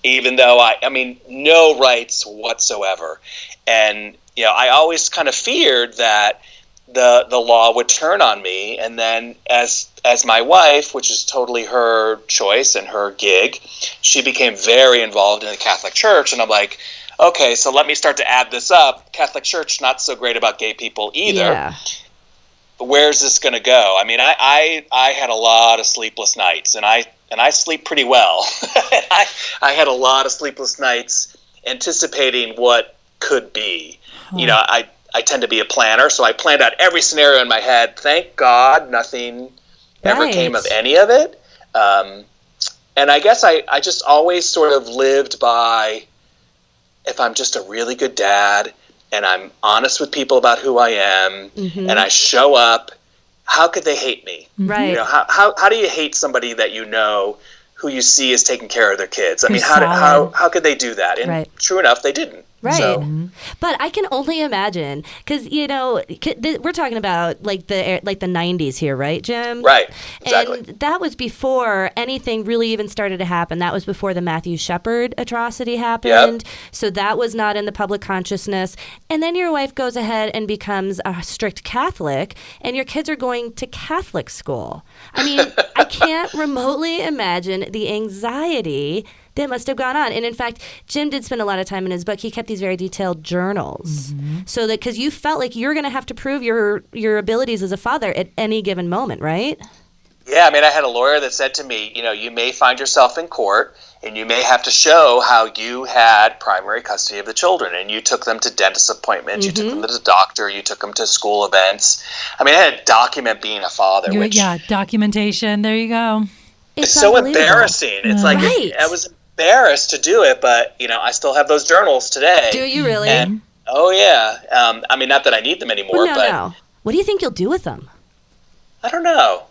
Even though I mean, no rights whatsoever. And, I always kind of feared that the law would turn on me. And then as my wife, which is totally her choice and her gig, she became very involved in the Catholic Church. And I'm like, okay, so let me start to add this up. Catholic Church, not so great about gay people either. Yeah. Where's this going to go? I mean, I had a lot of sleepless nights, and I sleep pretty well. I had a lot of sleepless nights anticipating what could be. I tend to be a planner, so I planned out every scenario in my head. Thank God nothing ever came of any of it. And I guess I just always sort of lived by, if I'm just a really good dad and I'm honest with people about who I am, and I show up, how could they hate me? Right. How do you hate somebody that who you see is taking care of their kids? I mean, how could they do that? And true enough, they didn't. Right. So. But I can only imagine, because, we're talking about like the 90s here, right, Jim? Right, exactly. And that was before anything really even started to happen. That was before the Matthew Shepard atrocity happened. Yep. So that was not in the public consciousness. And then your wife goes ahead and becomes a strict Catholic, and your kids are going to Catholic school. I mean, I can't remotely imagine the anxiety that must have gone on. And in fact, Jim did spend a lot of time in his book. He kept these very detailed journals. So that, because you felt like you're going to have to prove your abilities as a father at any given moment, right? Yeah, I mean, I had a lawyer that said to me, you may find yourself in court and you may have to show how you had primary custody of the children, and you took them to dentist appointments, you took them to the doctor, you took them to school events. I mean, I had to document being a father. Documentation. There you go. It's so embarrassing. It's like, I was embarrassed to do it, but I still have those journals today. Do you really? And, oh yeah. I mean, not that I need them anymore. No. What do you think you'll do with them? I don't know.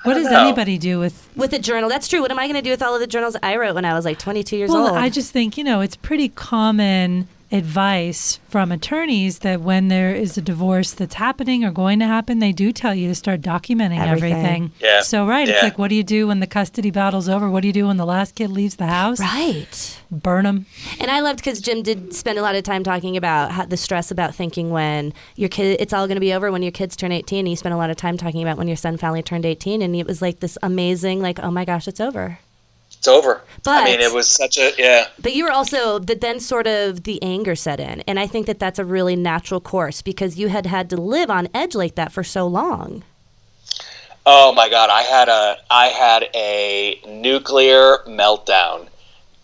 What does anybody do with a journal? That's true. What am I going to do with all of the journals I wrote when I was like 22 years old? Well, I just think it's pretty common advice from attorneys that when there is a divorce that's happening or going to happen, they do tell you to start documenting everything. Yeah. So, it's like, what do you do when the custody battle's over? What do you do when the last kid leaves the house? Right. Burn them. And I loved, because Jim did spend a lot of time talking about the stress about thinking when your kid, it's all going to be over when your kids turn 18. And he spent a lot of time talking about when your son finally turned 18. And it was like this amazing, like, oh my gosh, it's over. It's over. But, I mean, it was such a, But you were also, then sort of the anger set in. And I think that that's a really natural course, because you had to live on edge like that for so long. Oh my God, I had a nuclear meltdown.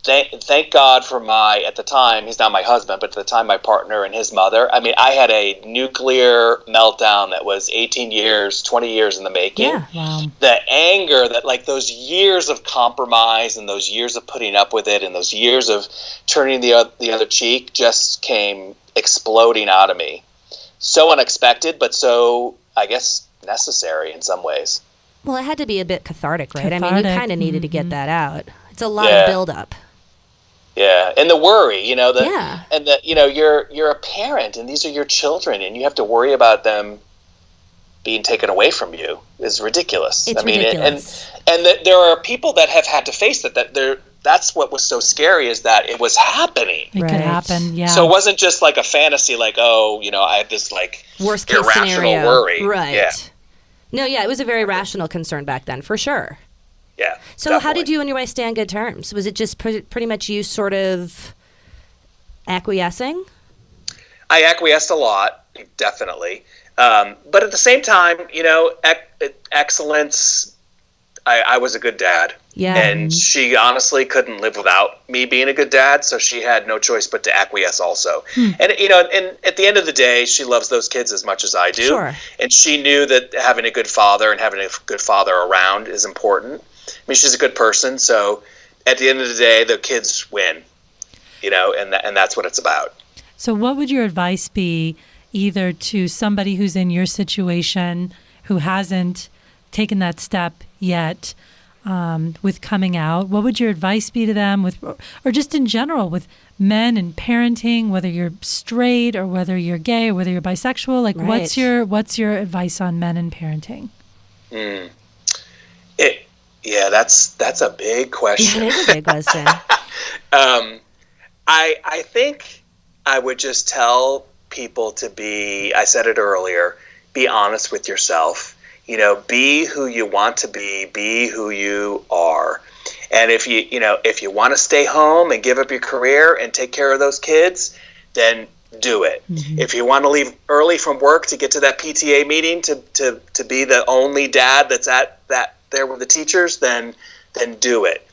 Thank God for at the time, he's not my husband, but at the time my partner and his mother. I mean, I had a nuclear meltdown that was 18 years, 20 years in the making. Yeah, wow. The anger that, like, those years of compromise and those years of putting up with it and those years of turning the other cheek just came exploding out of me. So unexpected, but so, I guess, necessary in some ways. Well, it had to be a bit cathartic, right? Cathartic. I mean, you kind of needed to get that out. It's a lot of buildup. Yeah, and the worry, and you're a parent, and these are your children, and you have to worry about them being taken away from you is ridiculous. It's ridiculous. And there are people that have had to face it. That's what was so scary, is that it was happening. It could happen, yeah. So it wasn't just like a fantasy, like, I have this like worst case irrational scenario. worry. Right. Yeah. No, it was a very rational concern back then, for sure. Yeah. So definitely. how did you and your wife stay on good terms? Was it just pretty much you sort of acquiescing? I acquiesced a lot, definitely. But at the same time, excellence, I was a good dad. Yeah. And she honestly couldn't live without me being a good dad, so she had no choice but to acquiesce also. And, and at the end of the day, she loves those kids as much as I do. Sure. And she knew that having a good father and having a good father around is important. I mean, she's a good person, so at the end of the day, the kids win, and that's what it's about. So what would your advice be either to somebody who's in your situation who hasn't taken that step yet with coming out? What would your advice be to them or just in general with men and parenting, whether you're straight or whether you're gay or whether you're bisexual? Like, right. what's your advice on men and parenting? That's a big question. Yeah, it is a big question. I think I would just tell people to I said it earlier, be honest with yourself. Be who you want to be who you are. And if you want to stay home and give up your career and take care of those kids, then do it. Mm-hmm. If you want to leave early from work to get to that PTA meeting to be the only dad that's at that there with the teachers, then do it.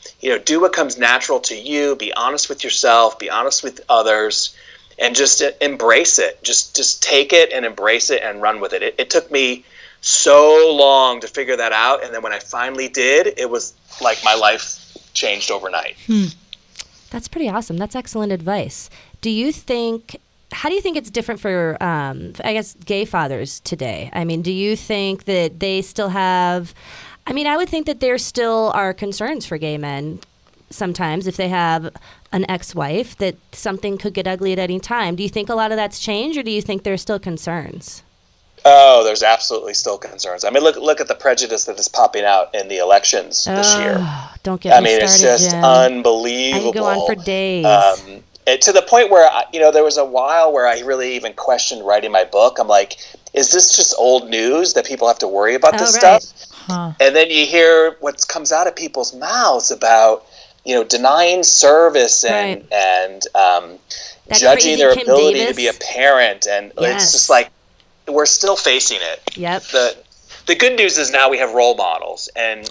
Do what comes natural to you. Be honest with yourself. Be honest with others, and just embrace it. Just take it and embrace it and run with it. It took me so long to figure that out, and then when I finally did, it was like my life changed overnight. That's pretty awesome. That's excellent advice. How do you think it's different for, I guess, gay fathers today? I mean, do you think that they still have... I mean, I would think that there still are concerns for gay men sometimes if they have an ex-wife, that something could get ugly at any time. Do you think a lot of that's changed, or do you think there's still concerns? Oh, there's absolutely still concerns. I mean, look at the prejudice that is popping out in the elections this year. Don't get me started, it's just Jim. Unbelievable. I can go on for days. To the point where, there was a while where I really even questioned writing my book. I'm like, is this just old news that people have to worry about this stuff? Huh. And then you hear what comes out of people's mouths about, denying service and judging their ability to be a parent. And it's just like, we're still facing it. Yep. The good news is now we have role models, and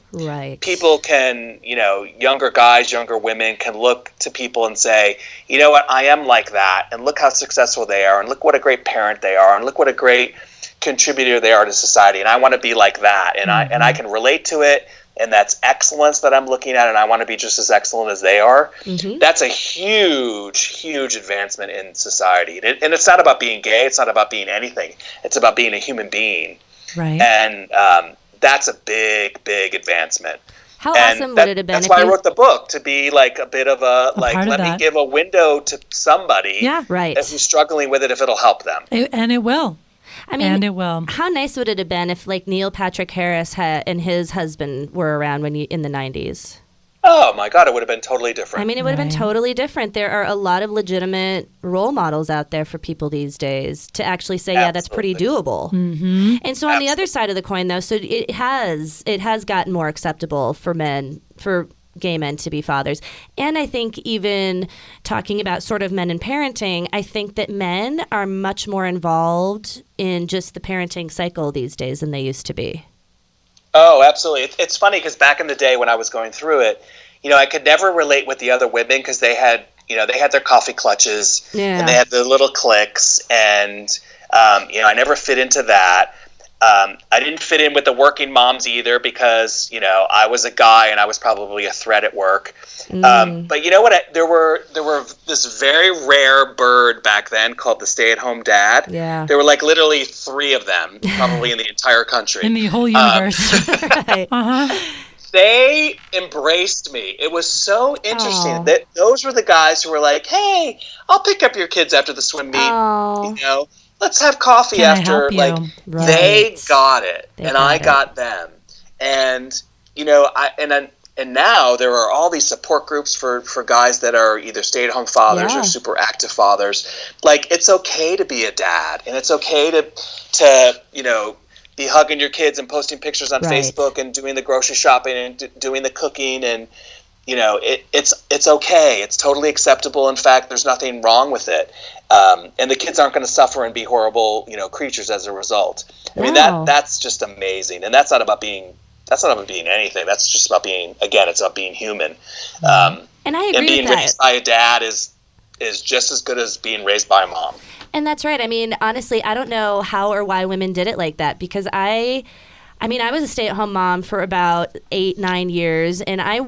people can, younger guys, younger women can look to people and say, you know what, I am like that, and look how successful they are, and look what a great parent they are, and look what a great contributor they are to society, and I want to be like that, and I can relate to it, and that's excellence that I'm looking at, and I want to be just as excellent as they are. Mm-hmm. That's a huge, huge advancement in society, and it's not about being gay, it's not about being anything, it's about being a human being. Right. And that's a big, big advancement. How awesome would it have been? That's why I wrote the book, to be like a bit of let me give a window to somebody who's struggling with it, if it'll help them. And it will. I mean, and it will. How nice would it have been if Neil Patrick Harris and his husband were around in the 90s? Oh my God, it would have been totally different. I mean, it would have been totally different. There are a lot of legitimate role models out there for people these days to actually say, yeah, that's pretty doable. Mm-hmm. And so on the other side of the coin, though, so it has gotten more acceptable for gay men to be fathers. And I think even talking about sort of men and parenting, I think that men are much more involved in just the parenting cycle these days than they used to be. Oh, absolutely. It's funny because back in the day when I was going through it, I could never relate with the other women because they had their coffee clutches and they had the little cliques, and I never fit into that. I didn't fit in with the working moms either because, I was a guy and I was probably a threat at work. But you know what? There were this very rare bird back then called the stay-at-home dad. Yeah. There were like literally 3 of them probably in the entire country. In the whole universe. Right. They embraced me. It was so interesting that those were the guys who were like, "Hey, I'll pick up your kids after the swim meet. Let's have coffee Can I after." help you? Like Right. they got it, They and got I it. got them. And and now there are all these support groups for guys that are either stay-at-home fathers Yeah. or super active fathers. Like it's okay to be a dad, and it's okay to be hugging your kids and posting pictures on Right. Facebook and doing the grocery shopping and doing the cooking, and it's okay. It's totally acceptable. In fact, there's nothing wrong with it. And the kids aren't going to suffer and be horrible, creatures as a result. I mean, Wow. that's just amazing. And that's not about being anything. That's just about being, again, it's about being human. And I agree and being with that. raised by a dad is just as good as being raised by a mom. And that's right. I mean, honestly, I don't know how or why women did it like that because I was a stay-at-home mom for about 8-9 years, and I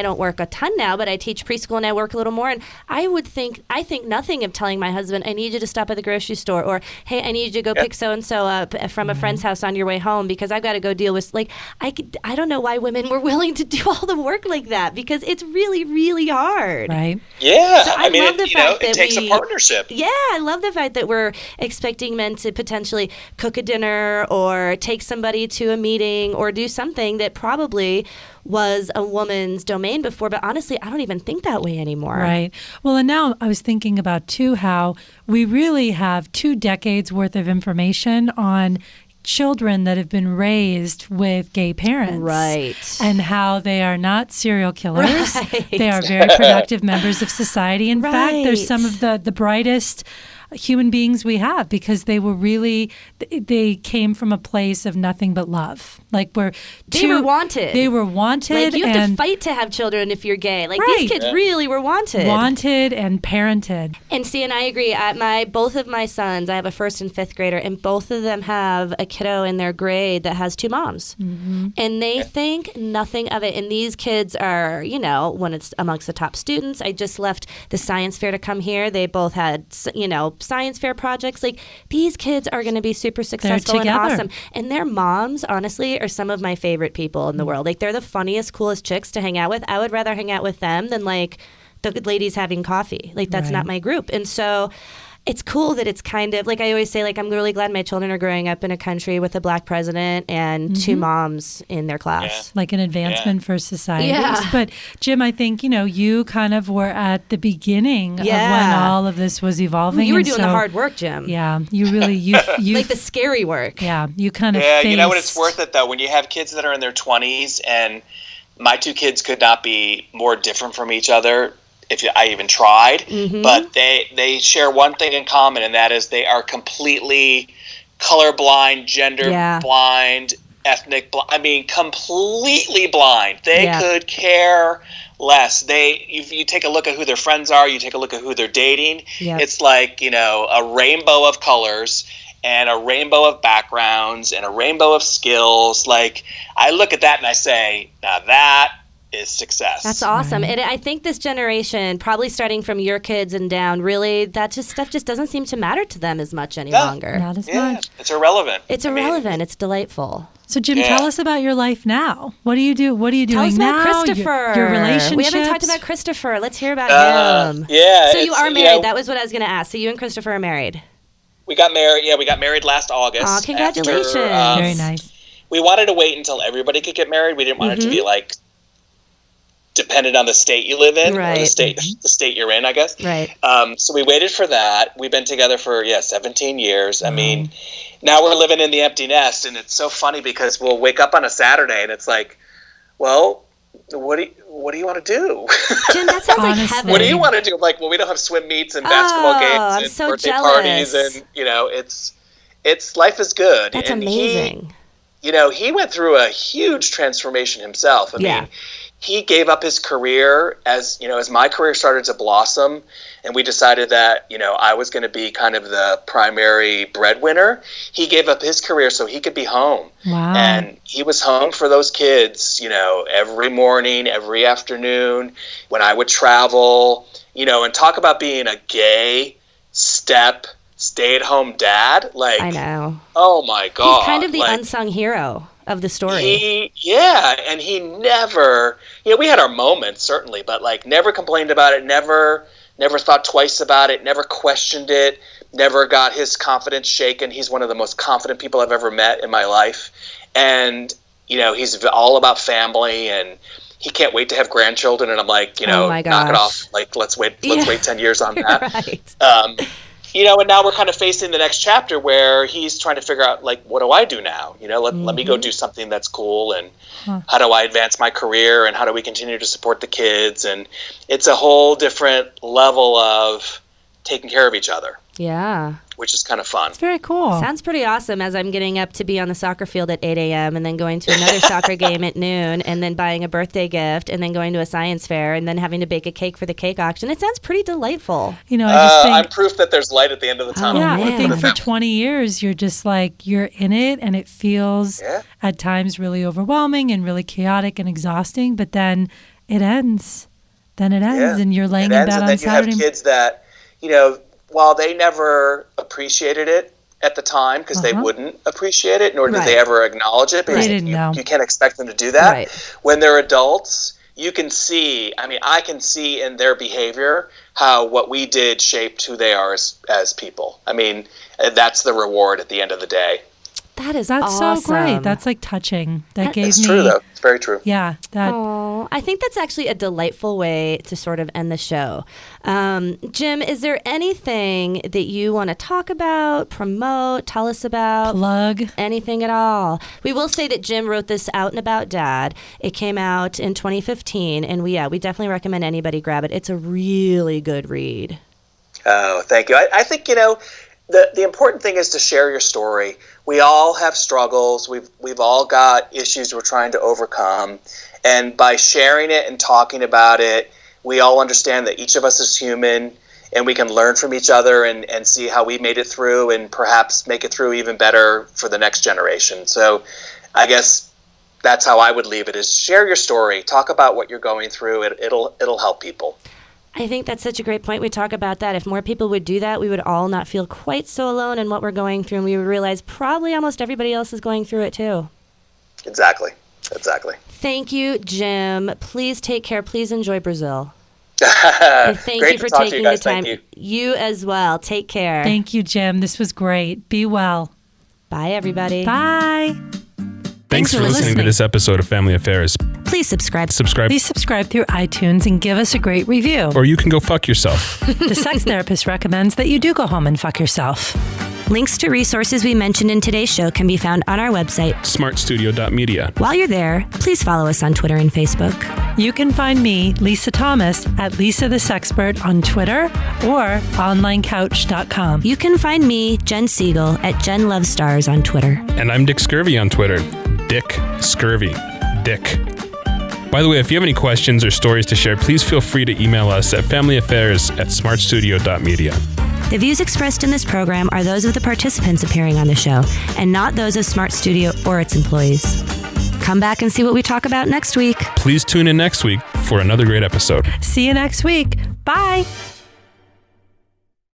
don't work a ton now, but I teach preschool and I work a little more. And I think nothing of telling my husband, "I need you to stop at the grocery store," or "Hey, I need you to go pick so and so up from a friend's house on your way home because I've got to go deal with." Like, I don't know why women were willing to do all the work like that because it's really, really hard. Right. Yeah, So I mean, love the fact it that takes a partnership. Yeah, I love the fact that we're expecting men to potentially cook a dinner or take somebody to a meeting or do something that probably was a woman's domain before. But honestly, I don't even think that way anymore. Right. Well, and now I was thinking about, too, how we really have 2 decades worth of information on children that have been raised with gay parents. Right. And how they are not serial killers. Right. They are very productive members of society. In fact, they're Right. some of the brightest human beings we have because they came from a place of nothing but love. Like They were wanted. They were wanted. Like, you have and to fight to have children if you're gay. Like, Right. these kids really were wanted. Wanted and parented. And see, and I agree. Both of my sons, I have a 1st and 5th grader, and both of them have a kiddo in their grade that has 2 moms. Mm-hmm. And they think nothing of it. And these kids are, when it's amongst the top students. I just left the science fair to come here. They both had, science fair projects. Like, these kids are going to be super successful and together. awesome. And their moms, honestly, are some of my favorite people in the world. Like, they're the funniest, coolest chicks to hang out with. I would rather hang out with them than, like, the ladies having coffee. Like, that's not my group. And so it's cool that it's kind of, like I always say, like, I'm really glad my children are growing up in a country with a black president and 2 moms in their class. Like an advancement for society. Yeah. But Jim, I think, you kind of were at the beginning of when all of this was evolving. You were and doing the hard work, Jim. Yeah, you really, you like the scary work. Yeah, you kind of Yeah, faced, you know what? It's worth it, though. When you have kids that are in their 20s, and my 2 kids could not be more different from each other if I even tried, but they share one thing in common, and that is they are completely colorblind, gender blind, ethnic blind. I mean, completely blind. They could care less. You take a look at who their friends are, you take a look at who they're dating. It's like, a rainbow of colors and a rainbow of backgrounds and a rainbow of skills. Like, I look at that and I say, now that is success. That's awesome. And I think this generation, probably starting from your kids and down, really, that stuff just doesn't seem to matter to them as much any longer. Not as much. It's irrelevant. It's irrelevant. It's delightful. So, Jim, tell us about your life now. What do you do? What are you Tell doing us now? about Christopher. Your relationships. We haven't talked about Christopher. Let's hear about him. Yeah. So you are married. That was what I was going to ask. So you and Christopher are married. We got married. Yeah, we got married last August. Oh, congratulations. Very nice. We wanted to wait until everybody could get married. We didn't want it to be like dependent on the state you live in, or the state you're in, I guess. Right. So we waited for that. We've been together for 17 years. I mean, now we're living in the empty nest, and it's so funny because we'll wake up on a Saturday and it's like, well, what do you want to do? Jim, that sounds like heaven. What do you want to do? Like, well, we don't have swim meets and basketball games and so birthday jealous. parties, and it's life is good. That's and amazing. He went through a huge transformation himself. I mean, he gave up his career as my career started to blossom, and we decided that, I was going to be kind of the primary breadwinner. He gave up his career so he could be home. Wow. And he was home for those kids, every morning, every afternoon, when I would travel, and talk about being a gay stay-at-home dad. Like, I know. Oh my God. He's kind of the unsung hero of the story. And he never, we had our moments certainly, but like never complained about it, never thought twice about it, never questioned it, never got his confidence shaken. He's one of the most confident people I've ever met in my life. And, he's all about family, and he can't wait to have grandchildren. And I'm like, knock it off. Like, let's wait 10 years on that. Right. And now we're kind of facing the next chapter where he's trying to figure out, like, what do I do now? Let me go do something that's cool, and how do I advance my career, and how do we continue to support the kids? And it's a whole different level of taking care of each other. Yeah. Which is kind of fun. It's very cool. Sounds pretty awesome, as I'm getting up to be on the soccer field at 8 a.m. and then going to another soccer game at noon, and then buying a birthday gift, and then going to a science fair, and then having to bake a cake for the cake auction. It sounds pretty delightful. I just think... I'm proof that there's light at the end of the tunnel. I think for 20 years, you're just like, you're in it, and it feels at times really overwhelming and really chaotic and exhausting, but then it ends. And you're laying in bed on Saturday. You have kids that, while they never appreciated it at the time, because they wouldn't appreciate it, nor did they ever acknowledge it, because they didn't know. You can't expect them to do that. Right. When they're adults, you can see, I can see in their behavior how what we did shaped who they are as people. That's the reward at the end of the day. That's so awesome. great. That's like touching. It's true, though. It's very true. Yeah. I think that's actually a delightful way to sort of end the show. Jim, is there anything that you want to talk about, promote, tell us about? Plug? Anything at all? We will say that Jim wrote this Out and About Dad. It came out in 2015, and we definitely recommend anybody grab it. It's a really good read. Oh, thank you. I think, the important thing is to share your story. We all have struggles. We've all got issues we're trying to overcome. And by sharing it and talking about it, we all understand that each of us is human, and we can learn from each other and see how we made it through, and perhaps make it through even better for the next generation. So I guess that's how I would leave it, is share your story. Talk about what you're going through. It'll help people. I think that's such a great point. We talk about that. If more people would do that, we would all not feel quite so alone in what we're going through, and we would realize probably almost everybody else is going through it too. Exactly. Thank you, Jim. Please take care. Please enjoy Brazil. And thank you for taking the time. You as well. Take care. Thank you, Jim. This was great. Be well. Bye, everybody. Bye. Thanks for listening to this episode of Family Affairs. Please subscribe. Please subscribe through iTunes and give us a great review. Or you can go fuck yourself. The sex therapist recommends that you do go home and fuck yourself. Links to resources we mentioned in today's show can be found on our website, smartstudio.media. While you're there, please follow us on Twitter and Facebook. You can find me, Lisa Thomas, at Lisa the Sexpert on Twitter or onlinecouch.com. You can find me, Jen Siegel, at Jen Loves Stars on Twitter. And I'm Dick Scurvy on Twitter. Dick Scurvy. Dick. By the way, if you have any questions or stories to share, please feel free to email us at familyaffairs@smartstudio.media. The views expressed in this program are those of the participants appearing on the show, and not those of Smart Studio or its employees. Come back and see what we talk about next week. Please tune in next week for another great episode. See you next week. Bye.